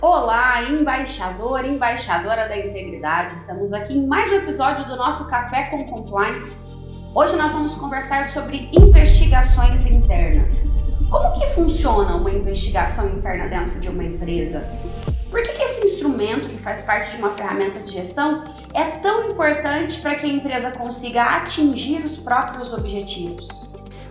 Olá, embaixador, embaixadora da integridade. Estamos aqui em mais um episódio do nosso Café com Compliance. Hoje nós vamos conversar sobre investigações internas. Como que funciona uma investigação interna dentro de uma empresa? Por que esse instrumento, que faz parte de uma ferramenta de gestão, é tão importante para que a empresa consiga atingir os próprios objetivos?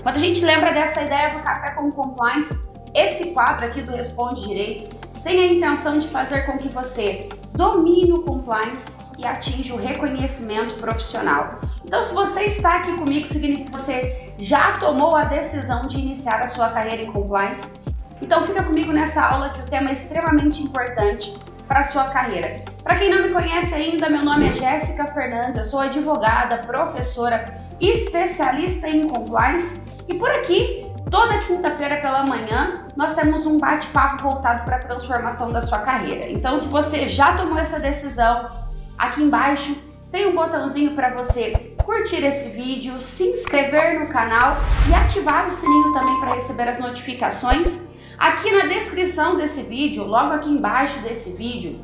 Quando a gente lembra dessa ideia do Café com Compliance, esse quadro aqui do Responde Direito tem a intenção de fazer com que você domine o compliance e atinja o reconhecimento profissional. Então, se você está aqui comigo, significa que você já tomou a decisão de iniciar a sua carreira em compliance. Então, fica comigo nessa aula que o tema é extremamente importante para a sua carreira. Para quem não me conhece ainda, meu nome é Jéssica Fernandes, eu sou advogada, professora, especialista em compliance e por aqui, toda quinta-feira pela manhã, nós temos um bate-papo voltado para a transformação da sua carreira. Então, se você já tomou essa decisão, aqui embaixo tem um botãozinho para você curtir esse vídeo, se inscrever no canal e ativar o sininho também para receber as notificações. Aqui na descrição desse vídeo, logo aqui embaixo desse vídeo,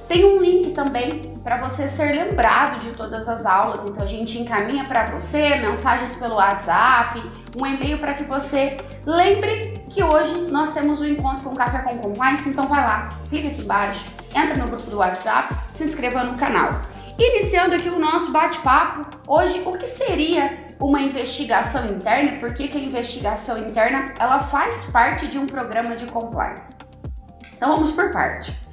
tem um link também para você ser lembrado de todas as aulas. Então a gente encaminha para você mensagens pelo WhatsApp, um e-mail para que você lembre que hoje nós temos um encontro com o Café com Compliance. Então vai lá, clica aqui embaixo, entra no grupo do WhatsApp, se inscreva no canal. Iniciando aqui o nosso bate-papo, hoje o que seria uma investigação interna e por que a investigação interna ela faz parte de um programa de compliance. Então vamos por parte.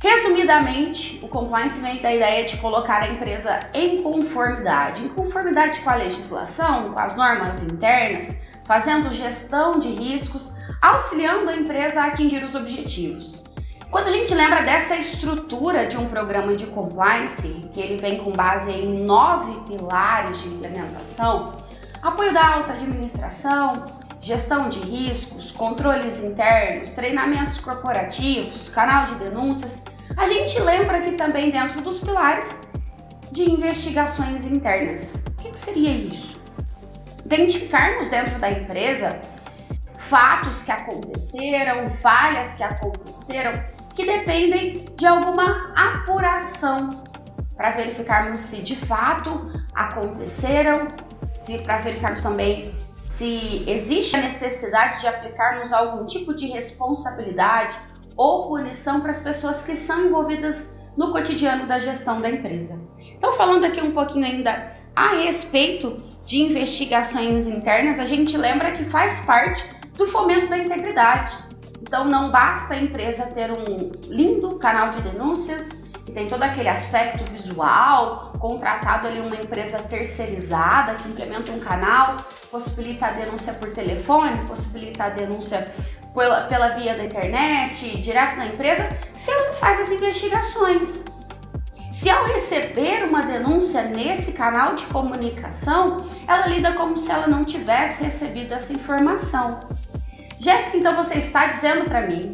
Resumidamente, o compliance vem da ideia de colocar a empresa em conformidade com a legislação, com as normas internas, fazendo gestão de riscos, auxiliando a empresa a atingir os objetivos. Quando a gente lembra dessa estrutura de um programa de compliance, que ele vem com base em 9 pilares de implementação: apoio da alta administração, gestão de riscos, controles internos, treinamentos corporativos, canal de denúncias, a gente lembra aqui também dentro dos pilares de investigações internas. O que seria isso? Identificarmos dentro da empresa fatos que aconteceram, falhas que aconteceram, que dependem de alguma apuração para verificarmos se de fato aconteceram, para verificarmos também se existe a necessidade de aplicarmos algum tipo de responsabilidade ou punição para as pessoas que são envolvidas no cotidiano da gestão da empresa. Então, falando aqui um pouquinho ainda a respeito de investigações internas, a gente lembra que faz parte do fomento da integridade. Então, não basta a empresa ter um lindo canal de denúncias, que tem todo aquele aspecto visual, contratado ali uma empresa terceirizada que implementa um canal, possibilita a denúncia por telefone, possibilita a denúncia pela via da internet, direto na empresa, se ela não faz as investigações. Se ao receber uma denúncia nesse canal de comunicação, ela lida como se ela não tivesse recebido essa informação. Jéssica, então você está dizendo para mim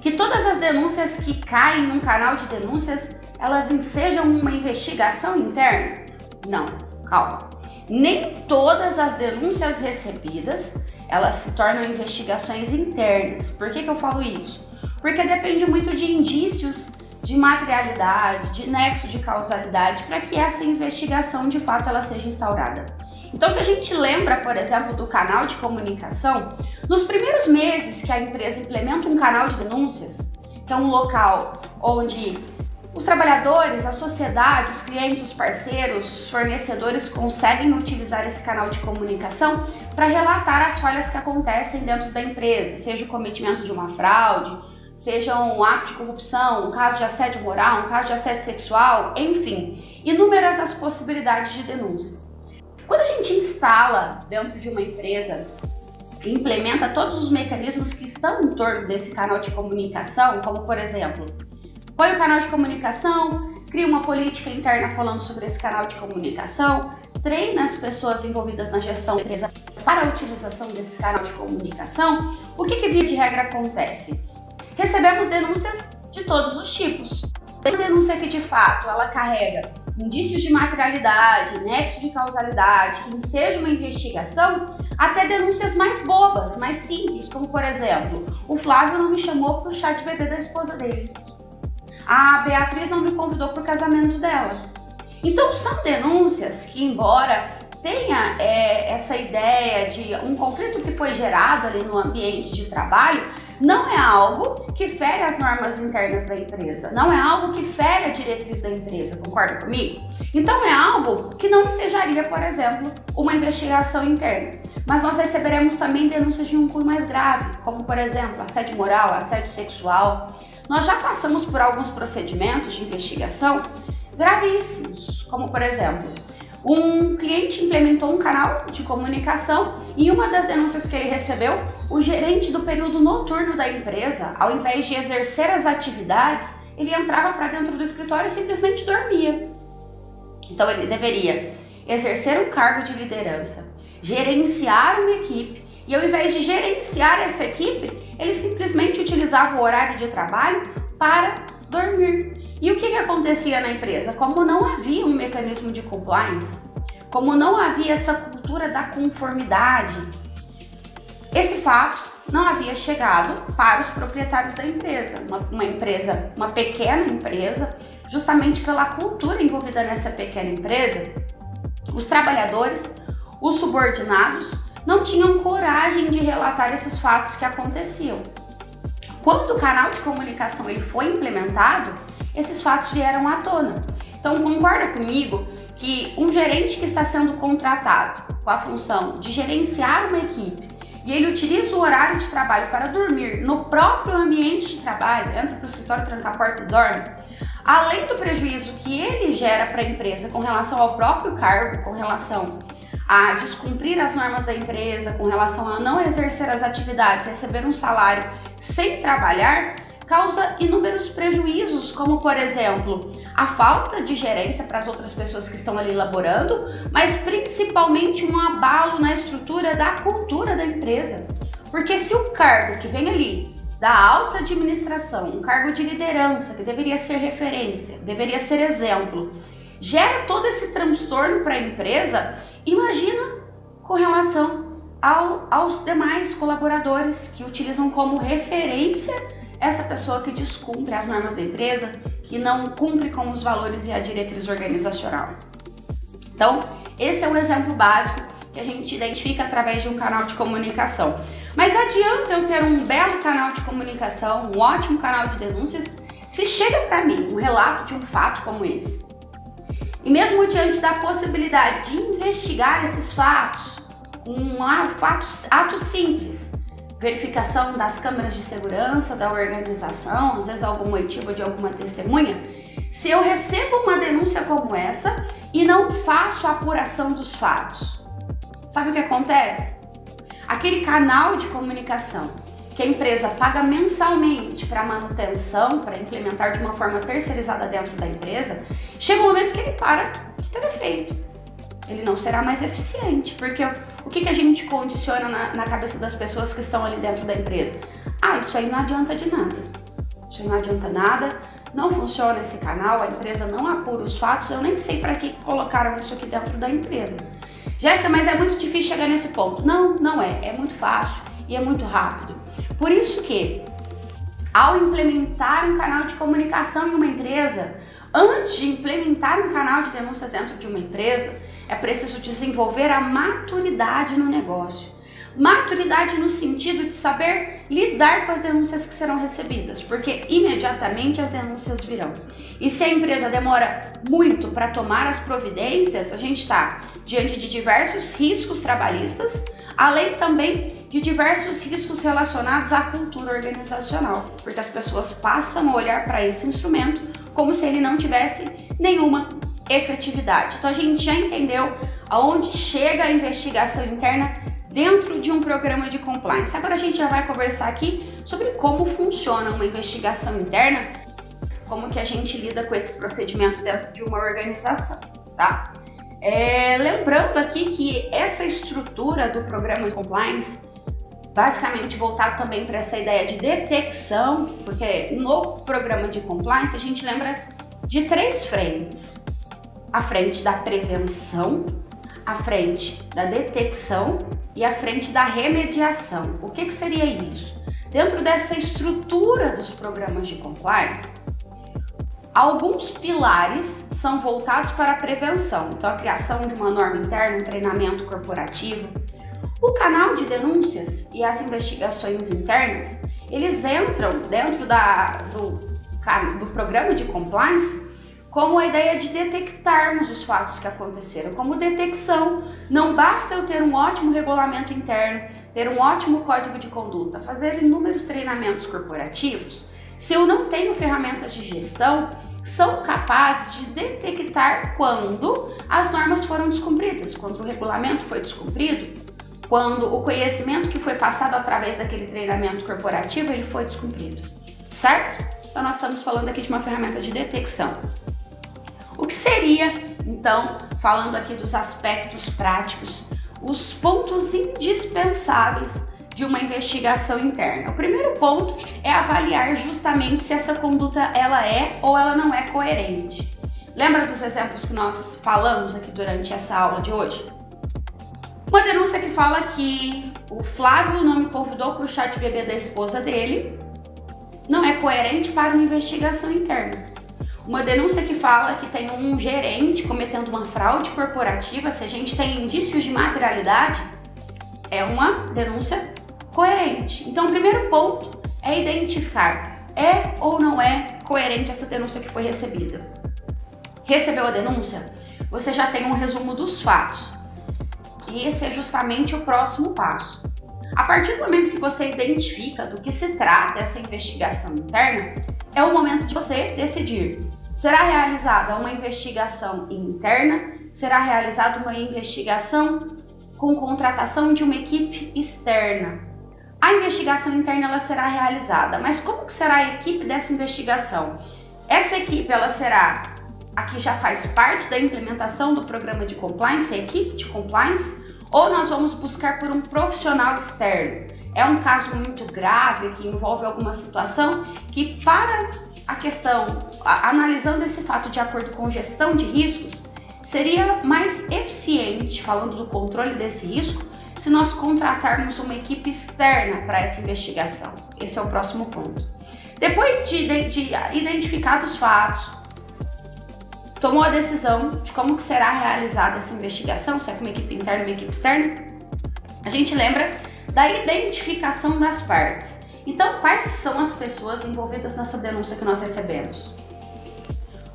que todas as denúncias que caem num canal de denúncias, elas ensejam uma investigação interna? Não, calma. Nem todas as denúncias recebidas, elas se tornam investigações internas. Por que eu falo isso? Porque depende muito de indícios de materialidade, de nexo de causalidade, para que essa investigação de fato ela seja instaurada. Então, se a gente lembra, por exemplo, do canal de comunicação, nos primeiros meses que a empresa implementa um canal de denúncias, que é um local onde os trabalhadores, a sociedade, os clientes, os parceiros, os fornecedores conseguem utilizar esse canal de comunicação para relatar as falhas que acontecem dentro da empresa, seja o cometimento de uma fraude, seja um ato de corrupção, um caso de assédio moral, um caso de assédio sexual, enfim, inúmeras as possibilidades de denúncias. Quando a gente instala dentro de uma empresa e implementa todos os mecanismos que estão em torno desse canal de comunicação, como por exemplo, põe o canal de comunicação, cria uma política interna falando sobre esse canal de comunicação, treina as pessoas envolvidas na gestão da empresa para a utilização desse canal de comunicação, o que via de regra acontece? Recebemos denúncias de todos os tipos. Tem denúncia que de fato ela carrega indícios de materialidade, nexo de causalidade, que enseja uma investigação, até denúncias mais bobas, mais simples, como por exemplo, o Flávio não me chamou para o chá de bebê da esposa dele. A Beatriz não me convidou para o casamento dela. Então são denúncias que, embora tenha essa ideia de um conflito que foi gerado ali no ambiente de trabalho, não é algo que fere as normas internas da empresa, não é algo que fere a diretriz da empresa, concorda comigo? Então é algo que não ensejaria, por exemplo, uma investigação interna. Mas nós receberemos também denúncias de um cunho mais grave, como por exemplo, assédio moral, assédio sexual. Nós já passamos por alguns procedimentos de investigação gravíssimos, como por exemplo, um cliente implementou um canal de comunicação e uma das denúncias que ele recebeu, o gerente do período noturno da empresa, ao invés de exercer as atividades, ele entrava para dentro do escritório e simplesmente dormia. Então ele deveria exercer um cargo de liderança, gerenciar uma equipe e ao invés de gerenciar essa equipe, ele simplesmente utilizava o horário de trabalho para dormir. E o que acontecia na empresa? Como não havia um mecanismo de compliance, como não havia essa cultura da conformidade, esse fato não havia chegado para os proprietários da empresa. Uma pequena empresa, justamente pela cultura envolvida nessa pequena empresa, os trabalhadores, os subordinados, não tinham coragem de relatar esses fatos que aconteciam. Quando o canal de comunicação ele foi implementado, esses fatos vieram à tona. Então concorda comigo que um gerente que está sendo contratado com a função de gerenciar uma equipe e ele utiliza o horário de trabalho para dormir no próprio ambiente de trabalho, entra para o escritório, tranca a porta e dorme, além do prejuízo que ele gera para a empresa com relação ao próprio cargo, com relação a descumprir as normas da empresa, com relação a não exercer as atividades, receber um salário sem trabalhar, causa inúmeros prejuízos, como por exemplo, a falta de gerência para as outras pessoas que estão ali laborando, mas principalmente um abalo na estrutura da cultura da empresa. Porque se o cargo que vem ali da alta administração, um cargo de liderança que deveria ser referência, deveria ser exemplo, gera todo esse transtorno para a empresa, imagina com relação aos demais colaboradores que utilizam como referência essa pessoa que descumpre as normas da empresa, que não cumpre com os valores e a diretriz organizacional. Então, esse é um exemplo básico que a gente identifica através de um canal de comunicação. Mas adianta eu ter um belo canal de comunicação, um ótimo canal de denúncias, se chega para mim um relato de um fato como esse. E mesmo diante da possibilidade de investigar esses fatos, ato simples, verificação das câmeras de segurança da organização, às vezes algum motivo de alguma testemunha, se eu recebo uma denúncia como essa e não faço a apuração dos fatos, sabe o que acontece? Aquele canal de comunicação que a empresa paga mensalmente para manutenção, para implementar de uma forma terceirizada dentro da empresa, chega um momento que ele para de ter efeito. Ele não será mais eficiente, porque o que a gente condiciona na cabeça das pessoas que estão ali dentro da empresa? Ah, isso aí não adianta de nada. Isso aí não adianta nada, não funciona esse canal, a empresa não apura os fatos, eu nem sei para que colocaram isso aqui dentro da empresa. Jéssica, mas é muito difícil chegar nesse ponto. Não, não é. É muito fácil e é muito rápido. Por isso que, ao implementar um canal de comunicação em uma empresa, antes de implementar um canal de denúncias dentro de uma empresa, é preciso desenvolver a maturidade no negócio. Maturidade no sentido de saber lidar com as denúncias que serão recebidas, porque imediatamente as denúncias virão. E se a empresa demora muito para tomar as providências, a gente está diante de diversos riscos trabalhistas, além também de diversos riscos relacionados à cultura organizacional, porque as pessoas passam a olhar para esse instrumento como se ele não tivesse nenhuma efetividade. Então a gente já entendeu aonde chega a investigação interna dentro de um programa de compliance. Agora a gente já vai conversar aqui sobre como funciona uma investigação interna, como que a gente lida com esse procedimento dentro de uma organização, tá? Lembrando aqui que essa estrutura do programa de compliance, basicamente voltado também para essa ideia de detecção, porque no programa de compliance a gente lembra de 3 frentes. A frente da prevenção, a frente da detecção e à frente da remediação. O que seria isso? Dentro dessa estrutura dos programas de compliance, alguns pilares são voltados para a prevenção. Então, a criação de uma norma interna, um treinamento corporativo. O canal de denúncias e as investigações internas, eles entram dentro do programa de compliance como a ideia de detectarmos os fatos que aconteceram, como detecção. Não basta eu ter um ótimo regulamento interno, ter um ótimo código de conduta, fazer inúmeros treinamentos corporativos, se eu não tenho ferramentas de gestão são capazes de detectar quando as normas foram descumpridas, quando o regulamento foi descumprido, quando o conhecimento que foi passado através daquele treinamento corporativo ele foi descumprido, certo? Então nós estamos falando aqui de uma ferramenta de detecção. O que seria, então, falando aqui dos aspectos práticos, os pontos indispensáveis de uma investigação interna? O primeiro ponto é avaliar justamente se essa conduta ela é ou ela não é coerente. Lembra dos exemplos que nós falamos aqui durante essa aula de hoje? Uma denúncia que fala que o Flávio não me convidou para o chá de bebê da esposa dele não é coerente para uma investigação interna. Uma denúncia que fala que tem um gerente cometendo uma fraude corporativa, se a gente tem indícios de materialidade, é uma denúncia coerente. Então, o primeiro ponto é identificar, é ou não é coerente essa denúncia que foi recebida. Recebeu a denúncia? Você já tem um resumo dos fatos. E esse é justamente o próximo passo. A partir do momento que você identifica do que se trata essa investigação interna, é o momento de você decidir. Será realizada uma investigação interna? Será realizada uma investigação com contratação de uma equipe externa? A investigação interna ela será realizada, mas como que será a equipe dessa investigação? Essa equipe ela será a que já faz parte da implementação do programa de compliance, a equipe de compliance, ou nós vamos buscar por um profissional externo? É um caso muito grave que envolve alguma situação que para a questão, analisando esse fato de acordo com gestão de riscos, seria mais eficiente, falando do controle desse risco, se nós contratarmos uma equipe externa para essa investigação. Esse é o próximo ponto. Depois de identificados os fatos, tomou a decisão de como que será realizada essa investigação, se é com uma equipe interna ou uma equipe externa, a gente lembra da identificação das partes. Então, quais são as pessoas envolvidas nessa denúncia que nós recebemos?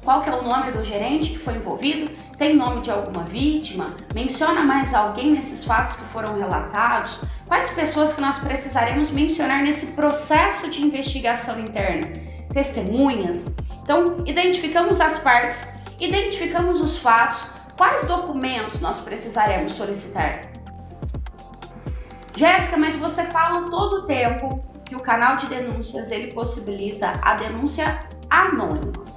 Qual que é o nome do gerente que foi envolvido? Tem nome de alguma vítima? Menciona mais alguém nesses fatos que foram relatados? Quais pessoas que nós precisaremos mencionar nesse processo de investigação interna? Testemunhas? Então, identificamos as partes, identificamos os fatos, quais documentos nós precisaremos solicitar? Jéssica, mas você fala todo o tempo que o canal de denúncias ele possibilita a denúncia anônima.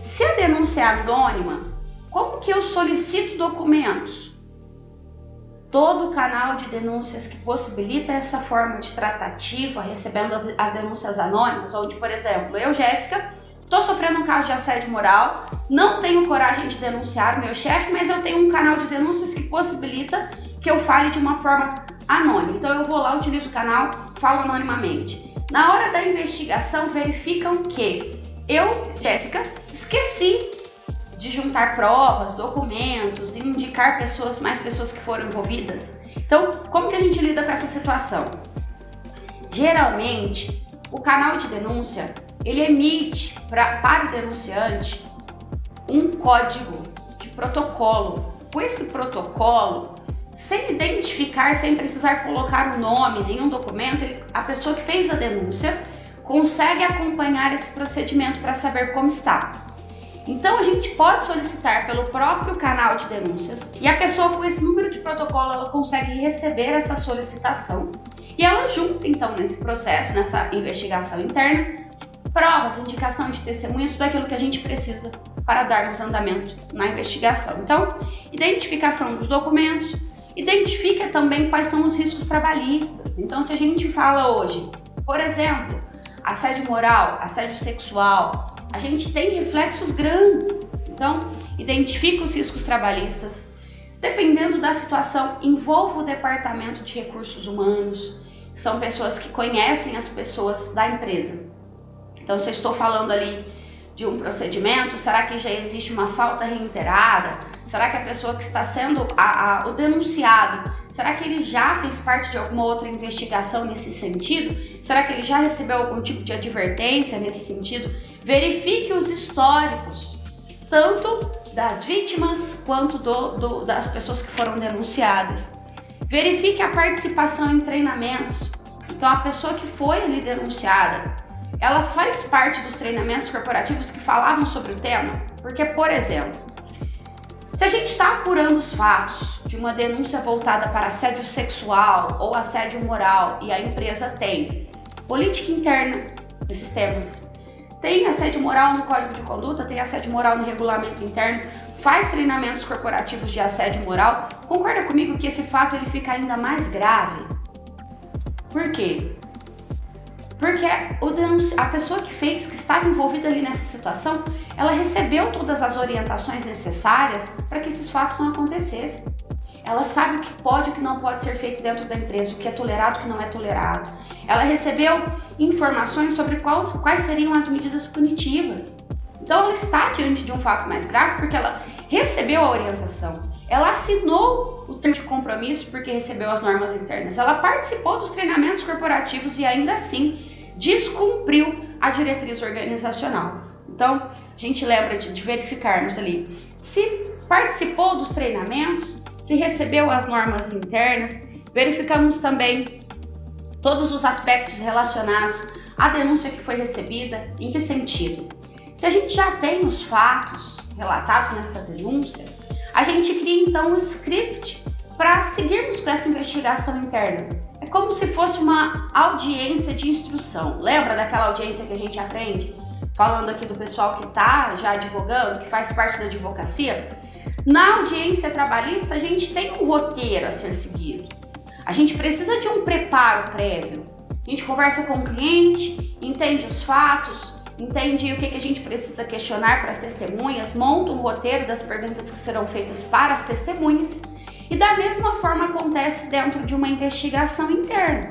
Se a denúncia é anônima, como que eu solicito documentos? Todo canal de denúncias que possibilita essa forma de tratativa, recebendo as denúncias anônimas, onde, por exemplo, eu, Jéssica, estou sofrendo um caso de assédio moral, não tenho coragem de denunciar o meu chefe, mas eu tenho um canal de denúncias que possibilita que eu fale de uma forma anônima. Então eu vou lá, utilizo o canal, falo anonimamente. Na hora da investigação, verificam que eu, Jéssica, esqueci de juntar provas, documentos, e indicar mais pessoas que foram envolvidas. Então, como que a gente lida com essa situação? Geralmente, o canal de denúncia, ele emite para o denunciante um código de protocolo. Com esse protocolo, sem identificar, sem precisar colocar o nome, nenhum documento, a pessoa que fez a denúncia consegue acompanhar esse procedimento para saber como está. Então a gente pode solicitar pelo próprio canal de denúncias e a pessoa com esse número de protocolo ela consegue receber essa solicitação e ela junta então nesse processo, nessa investigação interna, provas, indicação de testemunhas, tudo aquilo que a gente precisa para darmos andamento na investigação. Então, identificação dos documentos, identifica também quais são os riscos trabalhistas. Então, se a gente fala hoje, por exemplo, assédio moral, assédio sexual, a gente tem reflexos grandes. Então, identifica os riscos trabalhistas, Dependendo da situação, envolva o departamento de recursos humanos, que são pessoas que conhecem as pessoas da empresa. Então, se eu estou falando ali de um procedimento, será que já existe uma falta reiterada? Será que a pessoa que está sendo o denunciado, será que ele já fez parte de alguma outra investigação nesse sentido? Será que ele já recebeu algum tipo de advertência nesse sentido? Verifique os históricos, tanto das vítimas quanto das pessoas que foram denunciadas. Verifique a participação em treinamentos. Então, a pessoa que foi ali denunciada, ela faz parte dos treinamentos corporativos que falavam sobre o tema? Porque, por exemplo, se a gente está apurando os fatos de uma denúncia voltada para assédio sexual ou assédio moral e a empresa tem política interna desses temas, tem assédio moral no Código de Conduta, tem assédio moral no regulamento interno, faz treinamentos corporativos de assédio moral, concorda comigo que esse fato ele fica ainda mais grave? Por quê? Porque a pessoa que fez, que estava envolvida ali nessa situação, ela recebeu todas as orientações necessárias para que esses fatos não acontecessem. Ela sabe o que pode e o que não pode ser feito dentro da empresa, o que é tolerado e o que não é tolerado. Ela recebeu informações sobre quais seriam as medidas punitivas. Então ela está diante de um fato mais grave porque ela recebeu a orientação. Ela assinou o termo de compromisso porque recebeu as normas internas. Ela participou dos treinamentos corporativos e ainda assim descumpriu a diretriz organizacional. Então, a gente lembra de verificarmos ali se participou dos treinamentos, se recebeu as normas internas, verificamos também todos os aspectos relacionados à denúncia que foi recebida, em que sentido? Se a gente já tem os fatos relatados nessa denúncia, a gente cria então um script para seguirmos com essa investigação interna. É como se fosse uma audiência de instrução. Lembra daquela audiência que a gente aprende? Falando aqui do pessoal que está já advogando, que faz parte da advocacia. Na audiência trabalhista, a gente tem um roteiro a ser seguido. A gente precisa de um preparo prévio. A gente conversa com o cliente, entende os fatos, entende o que a gente precisa questionar para as testemunhas, monta um roteiro das perguntas que serão feitas para as testemunhas. E da mesma forma acontece dentro de uma investigação interna.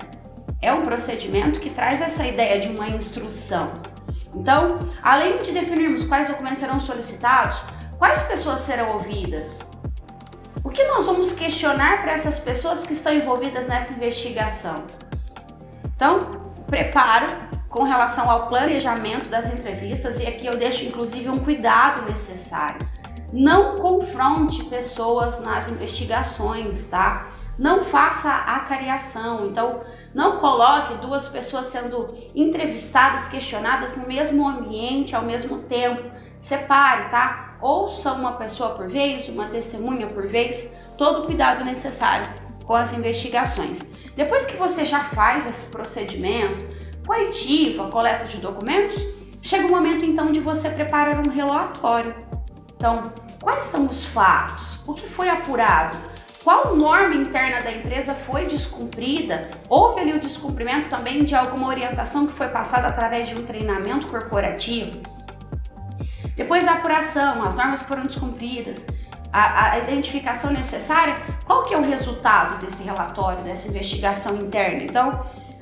É um procedimento que traz essa ideia de uma instrução. Então, além de definirmos quais documentos serão solicitados, quais pessoas serão ouvidas? O que nós vamos questionar para essas pessoas que estão envolvidas nessa investigação? Então, preparo com relação ao planejamento das entrevistas, e aqui eu deixo inclusive um cuidado necessário. Não confronte pessoas nas investigações, tá? Não faça acariação, então não coloque duas pessoas sendo entrevistadas, questionadas no mesmo ambiente, ao mesmo tempo. Separe, tá? Ouça uma pessoa por vez, uma testemunha por vez, todo o cuidado necessário com as investigações. Depois que você já faz esse procedimento, coitiva, coleta de documentos, chega o momento então de você preparar um relatório. Então, quais são os fatos? O que foi apurado? Qual norma interna da empresa foi descumprida? Houve ali o descumprimento também de alguma orientação que foi passada através de um treinamento corporativo? Depois da apuração, as normas foram descumpridas, a identificação necessária, qual que é o resultado desse relatório, dessa investigação interna? Então,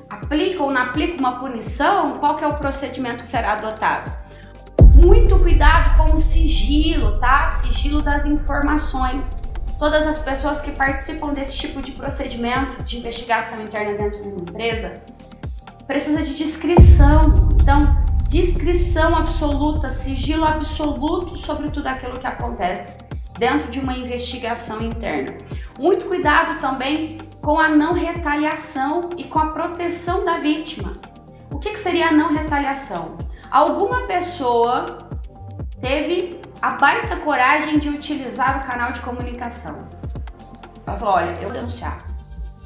aplica ou não aplica uma punição, qual que é o procedimento que será adotado? Muito cuidado com o sigilo, tá? Sigilo das informações. Todas as pessoas que participam desse tipo de procedimento de investigação interna dentro de uma empresa precisa de discrição. Então, discrição absoluta, sigilo absoluto sobre tudo aquilo que acontece dentro de uma investigação interna. Muito cuidado também com a não retaliação e com a proteção da vítima. O que seria a não retaliação? Alguma pessoa teve a baita coragem de utilizar o canal de comunicação. Ela falou, olha, eu vou denunciar.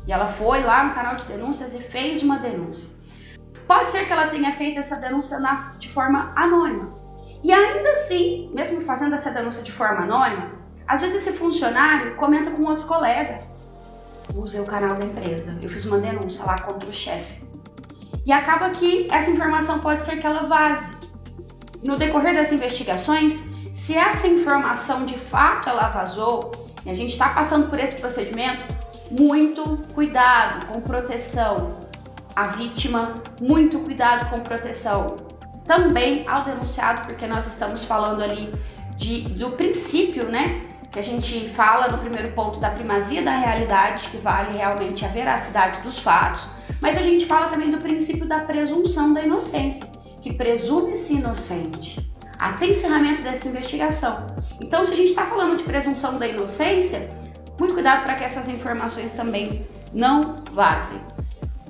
E ela foi lá no canal de denúncias e fez uma denúncia. Pode ser que ela tenha feito essa denúncia de forma anônima. E ainda assim, mesmo fazendo essa denúncia de forma anônima, às vezes esse funcionário comenta com outro colega. Usei o canal da empresa, eu fiz uma denúncia lá contra o chefe. E acaba que essa informação pode ser que ela vaze. No decorrer das investigações, se essa informação de fato ela vazou e a gente está passando por esse procedimento, muito cuidado com proteção à vítima, muito cuidado com proteção também ao denunciado, porque nós estamos falando ali do princípio, né, que a gente fala no primeiro ponto da primazia da realidade, que vale realmente a veracidade dos fatos, mas a gente fala também do princípio da presunção da inocência, que presume-se inocente até encerramento dessa investigação. Então, se a gente está falando de presunção da inocência, muito cuidado para que essas informações também não vazem.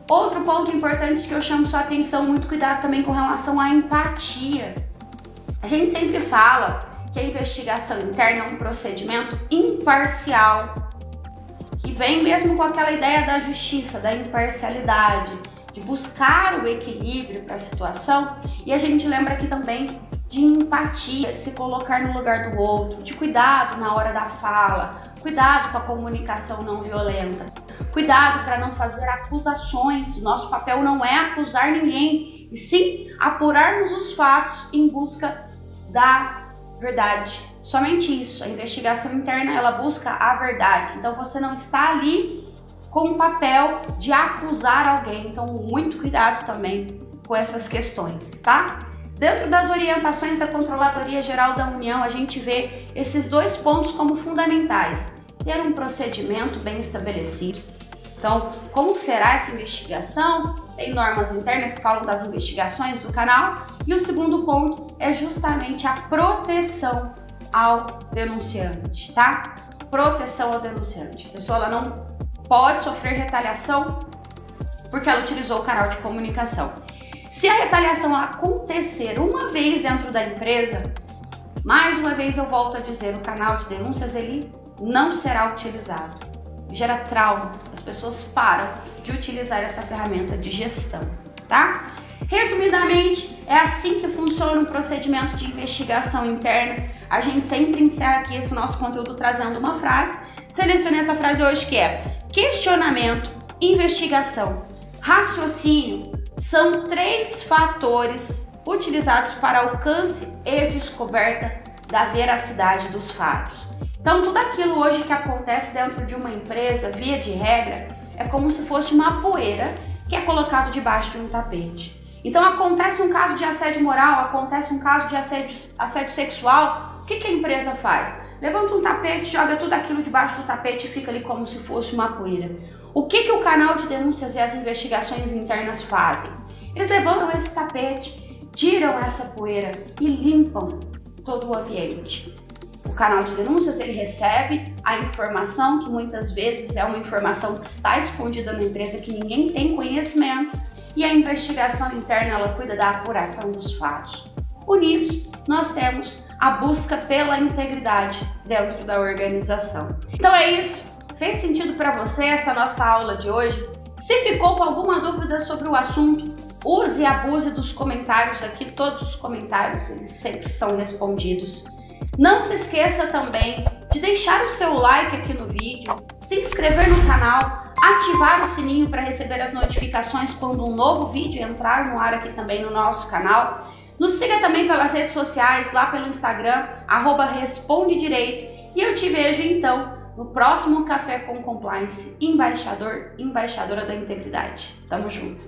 Outro ponto importante que eu chamo sua atenção, muito cuidado também com relação à empatia. A gente sempre fala que a investigação interna é um procedimento imparcial, que vem mesmo com aquela ideia da justiça, da imparcialidade, de buscar o equilíbrio para a situação, e a gente lembra aqui também de empatia, de se colocar no lugar do outro, de cuidado na hora da fala, cuidado com a comunicação não violenta, cuidado para não fazer acusações. O nosso papel não é acusar ninguém, e sim apurarmos os fatos em busca da verdade. Somente isso. A investigação interna, ela busca a verdade. Então você não está ali com o papel de acusar alguém. Então muito cuidado também com essas questões, tá? Dentro das orientações da Controladoria Geral da União, a gente vê esses dois pontos como fundamentais. Ter um procedimento bem estabelecido. Então, como será essa investigação? Tem normas internas que falam das investigações do canal. E o segundo ponto é justamente a proteção ao denunciante, tá? Proteção ao denunciante. A pessoa ela não pode sofrer retaliação porque ela utilizou o canal de comunicação. Se a retaliação acontecer uma vez dentro da empresa, mais uma vez eu volto a dizer, o canal de denúncias ele não será utilizado. Gera traumas, as pessoas param de utilizar essa ferramenta de gestão, tá? Resumidamente, é assim que funciona um procedimento de investigação interna. A gente sempre encerra aqui esse nosso conteúdo trazendo uma frase. Selecionei essa frase hoje que é: questionamento, investigação, raciocínio são 3 fatores utilizados para alcance e descoberta da veracidade dos fatos. Então, tudo aquilo hoje que acontece dentro de uma empresa, via de regra, é como se fosse uma poeira que é colocado debaixo de um tapete. Então, acontece um caso de assédio moral, acontece um caso de assédio sexual, o que a empresa faz? Levanta um tapete, joga tudo aquilo debaixo do tapete e fica ali como se fosse uma poeira. O que o canal de denúncias e as investigações internas fazem? Eles levantam esse tapete, tiram essa poeira e limpam todo o ambiente. O canal de denúncias ele recebe a informação que muitas vezes é uma informação que está escondida na empresa, que ninguém tem conhecimento, e a investigação interna ela cuida da apuração dos fatos. Unidos, nós temos a busca pela integridade dentro da organização. Então é isso. Fez sentido para você essa nossa aula de hoje? Se ficou com alguma dúvida sobre o assunto, use e abuse dos comentários aqui. Todos os comentários eles sempre são respondidos. Não se esqueça também de deixar o seu like aqui no vídeo, se inscrever no canal, ativar o sininho para receber as notificações quando um novo vídeo entrar no ar aqui também no nosso canal. Nos siga também pelas redes sociais, lá pelo Instagram, @respondedireito. E eu te vejo então no próximo Café com Compliance, embaixador, embaixadora da integridade. Tamo junto!